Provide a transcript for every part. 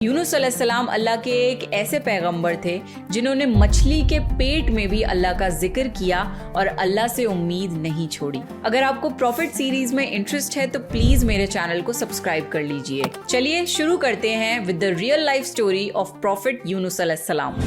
यूनुस अलैहिस्सलाम अल्लाह के एक ऐसे पैगंबर थे जिन्होंने मछली के पेट में भी अल्लाह का जिक्र किया और अल्लाह से उम्मीद नहीं छोड़ी। अगर आपको प्रॉफिट सीरीज में इंटरेस्ट है तो प्लीज मेरे चैनल को सब्सक्राइब कर लीजिए। चलिए शुरू करते हैं with the real life story of profit Yunus अलैहिस्सलाम।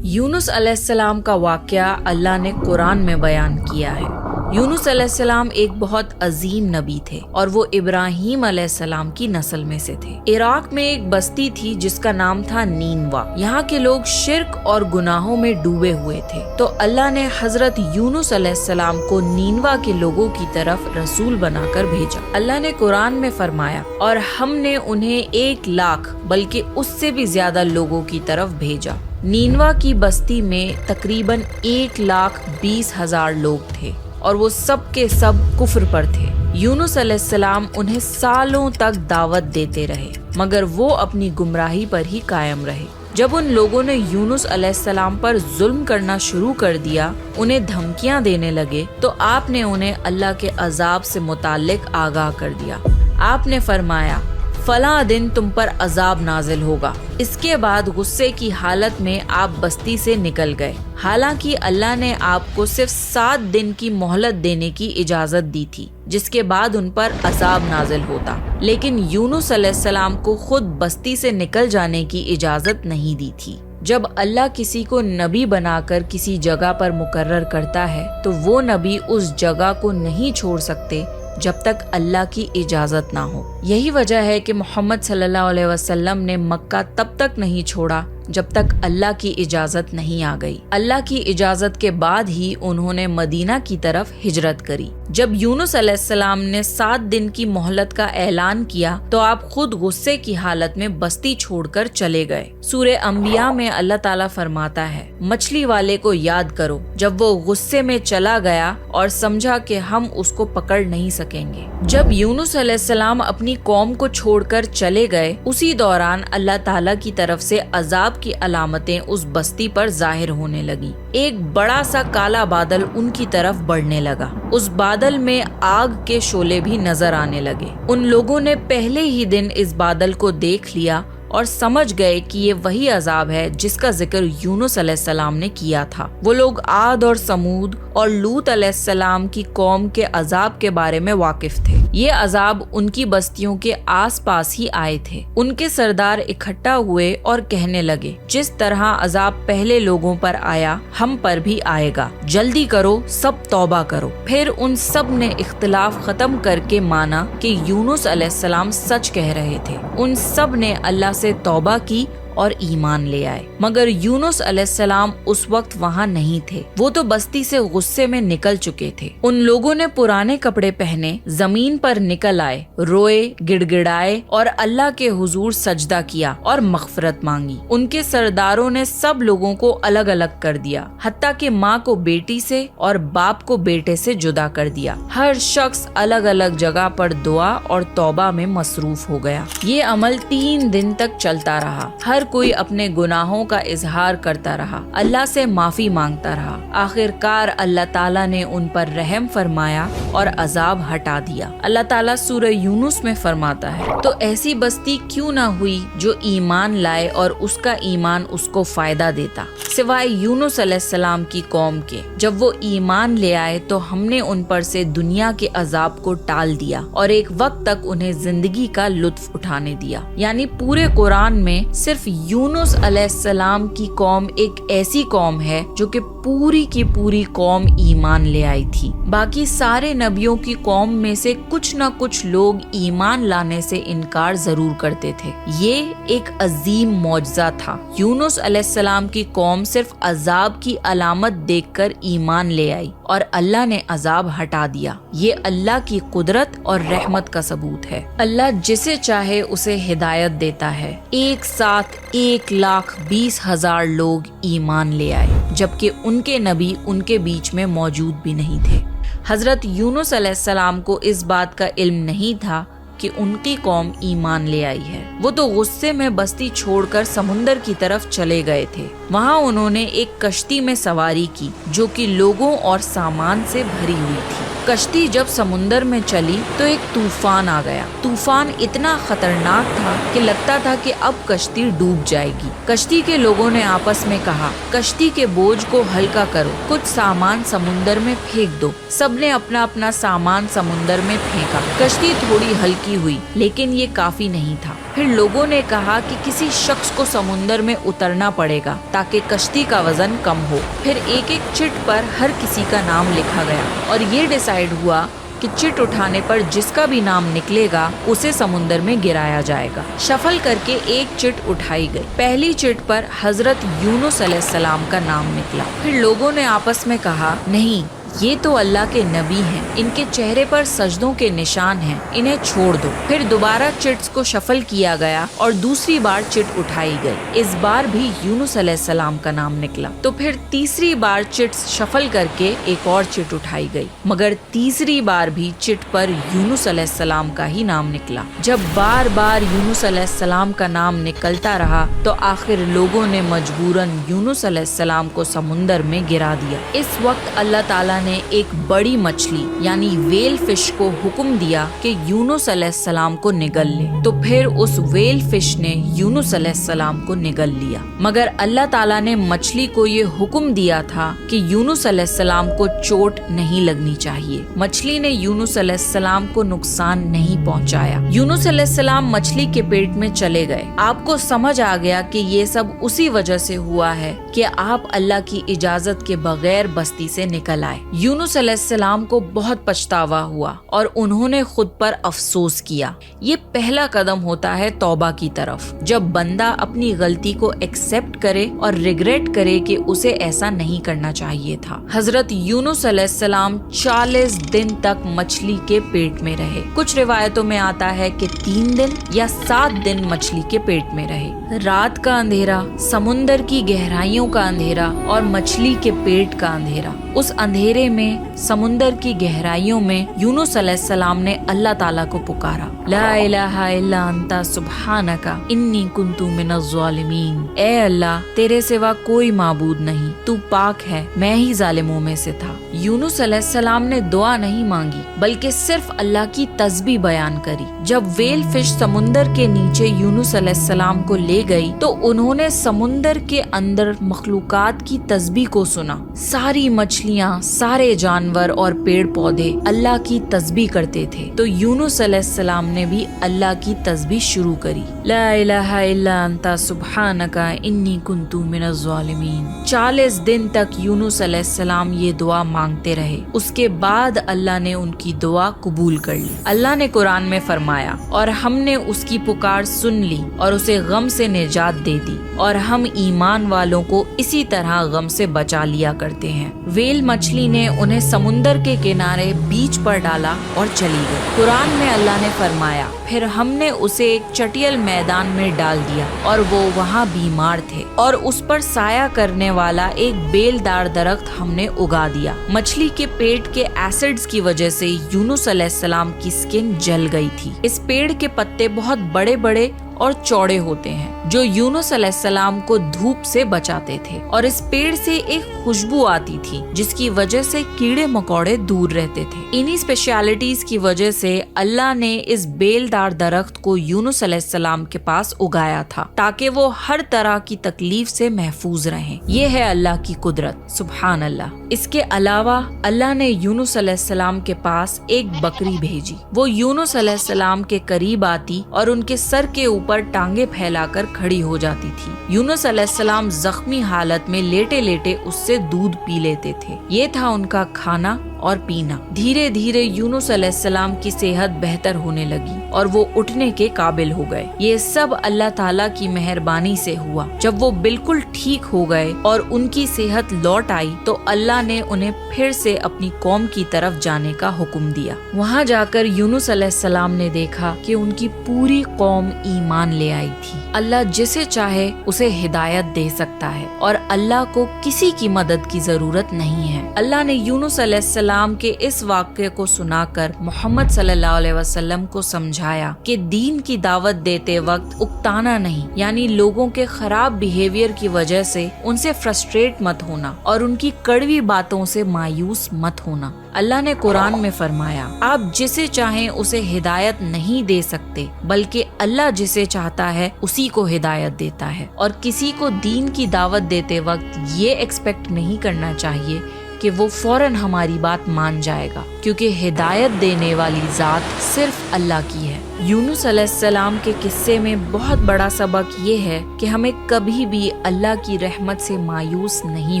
यूनुस अलैहिस्सलाम का वाक़या अल्लाह ने कुरान में बयान किया है। यूनुस अलैहिस्सलाम एक बहुत अजीम नबी थे और वो इब्राहीम अलैहिस्सलाम की नस्ल में से थे। इराक में एक बस्ती थी जिसका नाम था नीनवा। यहाँ के लोग शिर्क और गुनाहों में डूबे हुए थे, तो अल्लाह ने हजरत यूनुस अलैहिस्सलाम को नीनवा के लोगों की तरफ रसूल बनाकर भेजा। अल्लाह ने कुरान में फरमाया, और हमने उन्हें 1 लाख बल्कि उससे भी ज्यादा लोगों की तरफ भेजा। नीनवा की बस्ती में तकरीबन 1,20,000 लोग थे और वो सब के सब कुफ्र पर थे। यूनुस अलैहिस्सलाम उन्हें सालों तक दावत देते रहे, मगर वो अपनी गुमराही पर ही कायम रहे। जब उन लोगों ने यूनुस अलैहिस्सलाम पर जुल्म करना शुरू कर दिया, उन्हें धमकियां देने लगे, तो आपने उन्हें अल्लाह के अजाब से मुताल्लिक आगाह कर दिया। आपने फरमाया, फला दिन तुम पर अजाब नाजिल होगा। इसके बाद गुस्से की हालत में आप बस्ती से निकल गए। हालांकि अल्लाह ने आपको सिर्फ 7 दिन की मोहलत देने की इजाजत दी थी, जिसके बाद उन पर अजाब नाजिल होता, लेकिन यूनुस अलैहिस्सलाम को खुद बस्ती से निकल जाने की इजाजत नहीं दी थी। जब अल्लाह किसी को नबी बनाकर किसी जगह पर मुकर्रर करता है, तो वो नबी उस जगह को नहीं छोड़ सकते जब तक अल्लाह की इजाजत ना हो। यही वजह है कि मोहम्मद सल्लल्लाहु अलैहि वसल्लम ने मक्का तब तक नहीं छोड़ा जब तक अल्लाह की इजाजत नहीं आ गई। अल्लाह की इजाजत के बाद ही उन्होंने मदीना की तरफ हिजरत करी। जब यूनुस अलैहिस्सलाम ने 7 दिन की मोहलत का ऐलान किया, तो आप खुद गुस्से की हालत में बस्ती छोड़कर चले गए। सूरे अंबिया में अल्लाह ताला फरमाता है, मछली वाले को याद करो जब वो गुस्से में चला गया और समझा कि हम उसको पकड़ नहीं सकेंगे। जब यूनुस अलैहिस्सलाम अपनी कौम को छोड़कर चले गए, उसी दौरान अल्लाह ताला की तरफ से अजाब की अलामतें उस बस्ती पर जाहिर होने लगी। एक बड़ा सा काला बादल उनकी तरफ बढ़ने लगा। उस बादल में आग के शोले भी नजर आने लगे। उन लोगों ने पहले ही दिन इस बादल को देख लिया और समझ गए कि ये वही अजाब है जिसका जिक्र यूनुस अलैहिस्सलाम ने किया था। वो लोग आद और समूद और लूत अलैहिस्सलाम की कौम के अजाब के बारे में वाकिफ थे। ये अजाब उनकी बस्तियों के आसपास ही आए थे। उनके सरदार इकट्ठा हुए और कहने लगे, जिस तरह अजाब पहले लोगों पर आया, हम पर भी आएगा। जल्दी करो, सब तौबा करो। फिर उन सब ने इख्तिलाफ खत्म करके माना कि यूनुस अलैहिस्सलाम सच कह रहे थे। उन सब ने अल्लाह से तौबा की और ईमान ले आए, मगर यूनुस अलैहिस्सलाम उस वक्त वहाँ नहीं थे। वो तो बस्ती से गुस्से में निकल चुके थे। उन लोगों ने पुराने कपड़े पहने जमीन पर निकल आए, रोए, गिड़गिड़ाए और अल्लाह के हुजूर सजदा किया और मगफिरत मांगी। उनके सरदारों ने सब लोगों को अलग अलग कर दिया, हत्ता कि माँ को बेटी से और बाप को बेटे से जुदा कर दिया। हर शख्स अलग अलग जगह पर दुआ और तौबा में मसरूफ हो गया। ये अमल 3 दिन तक चलता रहा। हर कोई अपने गुनाहों का इजहार करता रहा, अल्लाह से माफी मांगता रहा। आखिरकार अल्लाह ताला ने उन पर रहम फरमाया और अजाब हटा दिया। अल्लाह ताला सूरह यूनुस में फरमाता है, तो ऐसी बस्ती क्यों ना हुई जो ईमान लाए और उसका ईमान उसको फायदा देता, सिवाय यूनुस अलैहिस्सलाम की कौम के। जब वो ईमान ले आए तो हमने उन पर से दुनिया के अजाब को टाल दिया और एक वक्त तक उन्हें जिंदगी का लुत्फ उठाने दिया। यानी पूरे कुरान में सिर्फ यूनुस अलैहिस्सलाम की कौम एक ऐसी कौम है जो कि पूरी की पूरी कौम ईमान ले आई थी। बाकी सारे नबियों की कौम में से कुछ न कुछ लोग ईमान लाने से इनकार जरूर करते थे। ये एक अजीम मौजज़ा था। यूनुस अलैहिस्सलाम की कौम सिर्फ अजाब की अलामत देखकर ईमान ले आई और अल्लाह ने अजाब हटा दिया। ये अल्लाह की कुदरत और रहमत का सबूत है। अल्लाह जिसे चाहे उसे हिदायत देता है। एक साथ 1,20,000 लोग ईमान ले आए, जबकि उनके नबी उनके बीच में मौजूद भी नहीं थे। हजरत यूनुस अलैहिस्सलाम को इस बात का इल्म नहीं था कि उनकी कौम ईमान ले आई है। वो तो गुस्से में बस्ती छोड़कर समुंदर की तरफ चले गए थे। वहाँ उन्होंने एक कश्ती में सवारी की जो कि लोगों और सामान से भरी हुई थी। कश्ती जब समुंदर में चली तो एक तूफान आ गया। तूफान इतना खतरनाक था कि लगता था कि अब कश्ती डूब जाएगी। कश्ती के लोगों ने आपस में कहा, कश्ती के बोझ को हल्का करो, कुछ सामान समुंदर में फेंक दो। सबने अपना अपना सामान समुंदर में फेंका। कश्ती थोड़ी हल्की हुई, लेकिन ये काफी नहीं था। फिर लोगों ने कहा कि किसी शख्स को समुंदर में उतरना पड़ेगा ताकि कश्ती का वजन कम हो। फिर एक एक चिट पर हर किसी का नाम लिखा गया और ये डिसाइड हुआ कि चिट उठाने पर जिसका भी नाम निकलेगा उसे समुंदर में गिराया जाएगा। शफल करके एक चिट उठाई गई। पहली चिट पर हजरत यूनुस अलैहिस्सलाम का नाम निकला। फिर लोगों ने आपस में कहा, नहीं, ये तो अल्लाह के नबी हैं, इनके चेहरे पर सजदों के निशान हैं, इन्हें छोड़ दो। फिर दोबारा चिट्स को शफल किया गया और दूसरी बार चिट उठाई गई। इस बार भी यूनुस अलैहिस्सलाम का नाम निकला। तो फिर तीसरी बार चिट्स शफल करके एक और चिट उठाई गई, मगर तीसरी बार भी चिट पर यूनुस अलैहिस्सलाम का ही नाम निकला। जब बार बार यूनुस अलैहिस्सलाम का नाम निकलता रहा तो आखिर लोगों ने मजबूरन यूनुस अलैहिस्सलाम को समुंदर में गिरा दिया। इस वक्त अल्लाह ताला ने एक बड़ी मछली यानी वेल फिश को हुक्म दिया कि यूनुस अलैहिस्सलाम को निगल ले। तो फिर उस वेल फिश ने यूनुस अलैहिस्सलाम को निगल लिया। मगर अल्लाह ताला ने मछली को ये हुक्म दिया था कि यूनुस अलैहिस्सलाम को चोट नहीं लगनी चाहिए। मछली ने यूनुस अलैहिस्सलाम को नुकसान नहीं पहुंचाया। यूनुस अलैहिस्सलाम मछली के पेट में चले गए। आपको समझ आ गया कि ये सब उसी वजह से हुआ है कि आप अल्लाह की इजाजत के बगैर बस्ती से निकल आए। यूनुस अलैहिस्सलाम को बहुत पछतावा हुआ और उन्होंने खुद पर अफसोस किया। ये पहला कदम होता है तौबा की तरफ, जब बंदा अपनी गलती को एक्सेप्ट करे और रिग्रेट करे कि उसे ऐसा नहीं करना चाहिए था। हजरत यूनुस अलैहिस्सलाम 40 दिन तक मछली के पेट में रहे। कुछ रिवायतों में आता है कि 3 दिन या 7 दिन मछली के पेट में रहे। रात का अंधेरा, समुंदर की गहराइयों का अंधेरा और मछली के पेट का अंधेरा। उस अंधेरे में, समुंदर की गहराइयों में यूनुस अलैहिस्सलाम ने अल्लाह ताला को पुकारा, ला इलाहा इल्ला अंता सुब्हानका इन्नी कुन्तु मिनज़ ज़ालिमीन। ए अल्लाह, तेरे सिवा कोई माबूद नहीं, तू पाक है, मैं ही जालिमों में से था। यूनुस अलैहिस्सलाम ने दुआ नहीं मांगी बल्कि सिर्फ अल्लाह की तस्बीह बयान करी। जब वेल फिश समुंदर के नीचे यूनुस अलैहिस्सलाम को ले गई तो उन्होंने समुंदर के अंदर मखलूकात की तस्बीह को सुना। सारी मछलियाँ, सारे जानवर और पेड़ पौधे अल्लाह की तस्बीह करते थे। तो यूनुस अलैहिस्सलाम ने भी अल्लाह की तस्बीह शुरू करी, ला इलाहा इल्ला अंता सुब्हानका इन्नी कुन्तु मिनज़ ज़ालिमीन। 40 दिन तक यूनुस अलैहिस्सलाम ये दुआ मांगते रहे। उसके बाद अल्लाह ने उनकी दुआ कबूल कर ली। अल्लाह ने कुरान में फरमाया, और हमने उसकी पुकार सुन ली और उसे गम से निजात दे दी, और हम ईमान वालों को इसी तरह गम से बचा लिया करते हैं। वेल मछली ने उन्हें समुंदर के किनारे बीच पर डाला और चली गई। कुरान में अल्लाह ने फरमाया, फिर हमने उसे एक चटियल मैदान में डाल दिया और वो वहाँ बीमार थे, और उस पर साया करने वाला एक बेलदार दरख्त हमने उगा दिया। मछली के पेट के एसिड्स की वजह से यूनुस अलैहिस्सलाम की स्किन जल गई थी। इस पेड़ के पत्ते बहुत बड़े बड़े और चौड़े होते हैं जो यूनुस अलैहिस्सलाम को धूप से बचाते थे, और इस पेड़ से एक खुशबू आती थी जिसकी वजह से कीड़े मकोड़े दूर रहते थे। इन्हीं स्पेशलिटीज की वजह से अल्लाह ने इस बेलदार दरख्त को यूनुस अलैहिस्सलाम के पास उगाया था ताकि वो हर तरह की तकलीफ से महफूज रहें। ये है अल्लाह की कुदरत, सुभान अल्लाह। इसके अलावा अल्लाह ने यूनुस अलैहिस्सलाम के पास एक बकरी भेजी। वो यूनुस अलैहिस्सलाम के करीब आती और उनके सर के ऊपर टांगे फैलाकर खड़ी हो जाती थी। यूनुस अलैहिस्सलाम जख्मी हालत में लेटे लेटे उससे दूध पी लेते थे। ये था उनका खाना और पीना। धीरे धीरे यूनुस अलैहिस्सलाम की सेहत बेहतर होने लगी और वो उठने के काबिल हो गए। ये सब अल्लाह ताला की मेहरबानी से हुआ। जब वो बिल्कुल ठीक हो गए और उनकी सेहत लौट आई तो अल्लाह ने उन्हें फिर से अपनी कौम की तरफ जाने का हुक्म दिया। वहाँ जाकर यूनुस अलैहिस्सलाम ने देखा कि उनकी पूरी कौम ईमान ले आई थी। अल्लाह जिसे चाहे उसे हिदायत दे सकता है और अल्लाह को किसी की मदद की जरूरत नहीं है। अल्लाह ने यूनुस अलैहिस्सलाम अलैहिस्सलाम के इस वाक़े को सुनाकर मोहम्मद सल्लल्लाहु अलैहि वसल्लम को समझाया कि दीन की दावत देते वक्त उकताना नहीं, यानी लोगों के खराब बिहेवियर की वजह से उनसे फ्रस्ट्रेट मत होना और उनकी कड़वी बातों से मायूस मत होना। अल्लाह ने कुरान में फरमाया, आप जिसे चाहें उसे हिदायत नहीं दे सकते, बल्कि अल्लाह जिसे चाहता है उसी को हिदायत देता है। और किसी को दीन की दावत देते वक्त ये एक्सपेक्ट नहीं करना चाहिए कि वो फौरन हमारी बात मान जाएगा, क्योंकि हिदायत देने वाली ज़ात सिर्फ अल्लाह की है। यूनुस अलैहिस्सलाम के किस्से में बहुत बड़ा सबक ये है कि हमें कभी भी अल्लाह की रहमत से मायूस नहीं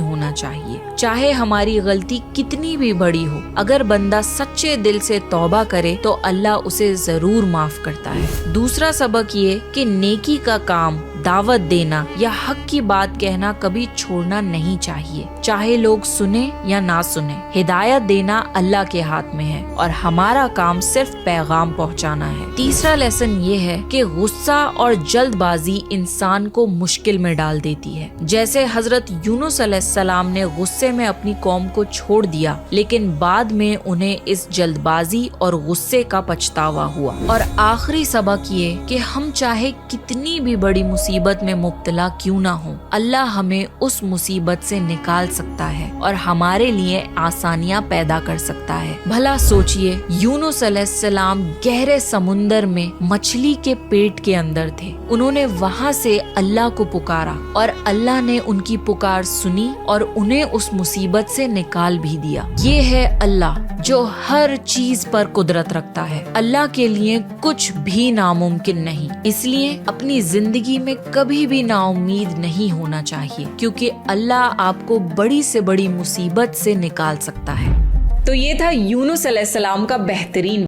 होना चाहिए, चाहे हमारी गलती कितनी भी बड़ी हो। अगर बंदा सच्चे दिल से तौबा करे तो अल्लाह उसे जरूर माफ करता है। दूसरा सबक ये कि नेकी का काम, दावत देना या हक की बात कहना कभी छोड़ना नहीं चाहिए, चाहे लोग सुने या ना सुने। हिदायत देना अल्लाह के हाथ में है और हमारा काम सिर्फ पैगाम पहुंचाना है। तीसरा लेसन ये है कि गुस्सा और जल्दबाजी इंसान को मुश्किल में डाल देती है। जैसे हजरत यूनुस अलैहिस्सलाम ने गुस्से में अपनी कौम को छोड़ दिया, लेकिन बाद में उन्हें इस जल्दबाजी और गुस्से का पछतावा हुआ। और आखिरी सबक ये कि हम चाहे कितनी भी बड़ी मुसीबत में मुब्तला क्यों ना हो, अल्लाह हमें उस मुसीबत से निकाल सकता है और हमारे लिए आसानियां पैदा कर सकता है। भला सोचिए, यूनुस अलैहिस्सलाम गहरे समुंदर में मछली के पेट के अंदर थे। उन्होंने वहां से अल्लाह को पुकारा और अल्लाह ने उनकी पुकार सुनी और उन्हें उस मुसीबत से निकाल भी दिया। ये है अल्लाह जो हर चीज पर कुदरत रखता है। अल्लाह के लिए कुछ भी नामुमकिन नहीं, इसलिए अपनी जिंदगी में कभी भी नाउम्मीद नहीं होना चाहिए, क्योंकि अल्लाह आपको बड़ी से बड़ी मुसीबत से निकाल सकता है। तो ये था यूनुस अलैहिस्सलाम का बेहतरीन